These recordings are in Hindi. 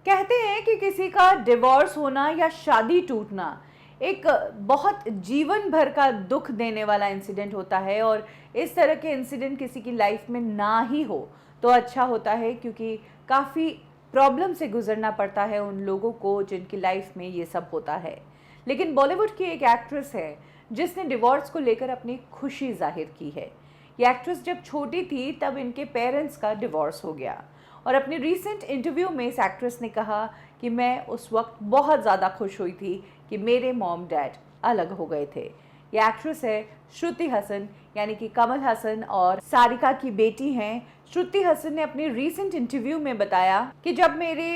कहते हैं कि किसी का डिवोर्स होना या शादी टूटना एक बहुत जीवन भर का दुख देने वाला इंसिडेंट होता है। और इस तरह के इंसिडेंट किसी की लाइफ में ना ही हो तो अच्छा होता है, क्योंकि काफ़ी प्रॉब्लम से गुजरना पड़ता है उन लोगों को जिनकी लाइफ में ये सब होता है। लेकिन बॉलीवुड की एक एक्ट्रेस है जिसने डिवोर्स को लेकर अपनी खुशी जाहिर की है। ये एक्ट्रेस जब छोटी थी तब इनके पेरेंट्स का डिवोर्स हो गया, और अपनी रीसेंट इंटरव्यू में इस एक्ट्रेस ने कहा कि मैं उस वक्त बहुत ज़्यादा खुश हुई थी कि मेरे मॉम डैड अलग हो गए थे। ये एक्ट्रेस है श्रुति हसन, यानी कि कमल हसन और सारिका की बेटी हैं। श्रुति हसन ने अपनी रीसेंट इंटरव्यू में बताया कि जब मेरे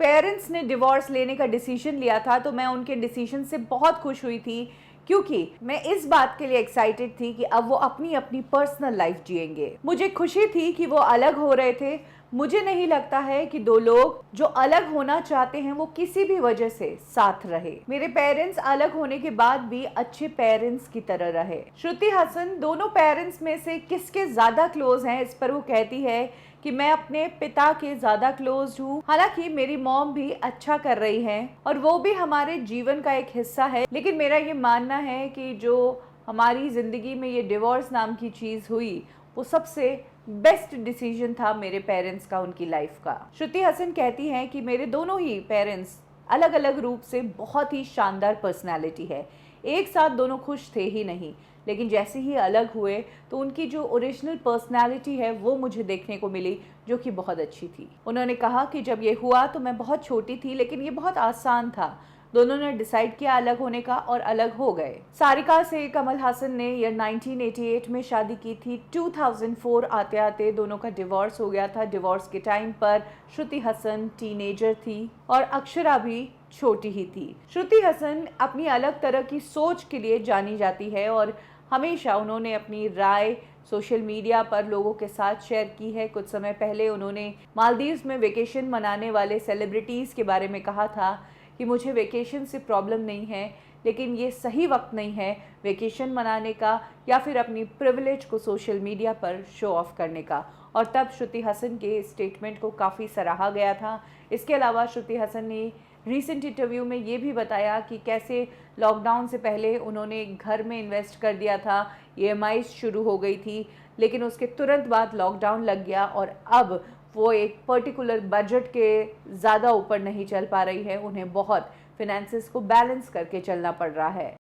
पेरेंट्स ने डिवोर्स लेने का डिसीजन लिया था तो मैं उनके डिसीजन से बहुत खुश हुई थी, क्योंकि मैं इस बात के लिए एक्साइटेड थी कि अब वो अपनी अपनी पर्सनल लाइफ जिएंगे। मुझे खुशी थी कि वो अलग हो रहे थे। मुझे नहीं लगता है कि दो लोग जो अलग होना चाहते हैं वो किसी भी वजह से साथ रहे। मेरे पेरेंट्स अलग होने के बाद भी अच्छे पेरेंट्स की तरह रहे। श्रुति हसन दोनों पेरेंट्स में से किसके ज्यादा क्लोज हैं, इस पर वो कहती है कि मैं अपने पिता के ज़्यादा क्लोज हूँ। हालांकि मेरी मॉम भी अच्छा कर रही है और वो भी हमारे जीवन का एक हिस्सा है, लेकिन मेरा ये मानना है कि जो हमारी ज़िंदगी में ये डिवोर्स नाम की चीज़ हुई वो सबसे बेस्ट डिसीजन था मेरे पेरेंट्स का उनकी लाइफ का। श्रुति हसन कहती हैं कि मेरे दोनों ही पेरेंट्स अलग अलग रूप से बहुत ही शानदार पर्सनैलिटी है। एक साथ दोनों खुश थे ही नहीं, लेकिन जैसे ही अलग हुए तो उनकी जो ओरिजिनल पर्सनैलिटी है वो मुझे देखने को मिली, जो कि बहुत अच्छी थी। उन्होंने कहा कि जब ये हुआ तो मैं बहुत छोटी थी, लेकिन ये बहुत आसान था। दोनों ने डिसाइड किया अलग होने का और अलग हो गए। सारिका से कमल हसन ने ईयर 1988 में शादी की थी। 2004 आते आते दोनों का डिवोर्स हो गया था। डिवोर्स के टाइम पर श्रुति हसन टीनेजर थी और अक्षरा भी छोटी ही थी। श्रुति हसन अपनी अलग तरह की सोच के लिए जानी जाती है और हमेशा उन्होंने अपनी राय सोशल मीडिया पर लोगों के साथ शेयर की है। कुछ समय पहले उन्होंने मालदीव्स में वेकेशन मनाने वाले सेलिब्रिटीज़ के बारे में कहा था कि मुझे वेकेशन से प्रॉब्लम नहीं है, लेकिन ये सही वक्त नहीं है वेकेशन मनाने का या फिर अपनी प्रिविलेज को सोशल मीडिया पर शो ऑफ करने का। और तब श्रुति हसन के स्टेटमेंट को काफ़ी सराहा गया था। इसके अलावा श्रुति हसन ने रीसेंट इंटरव्यू में ये भी बताया कि कैसे लॉकडाउन से पहले उन्होंने घर में इन्वेस्ट कर दिया था, EMI शुरू हो गई थी, लेकिन उसके तुरंत बाद लॉकडाउन लग गया और अब वो एक पर्टिकुलर बजट के ज़्यादा ऊपर नहीं चल पा रही है। उन्हें बहुत फिनेंसेस को बैलेंस करके चलना पड़ रहा है।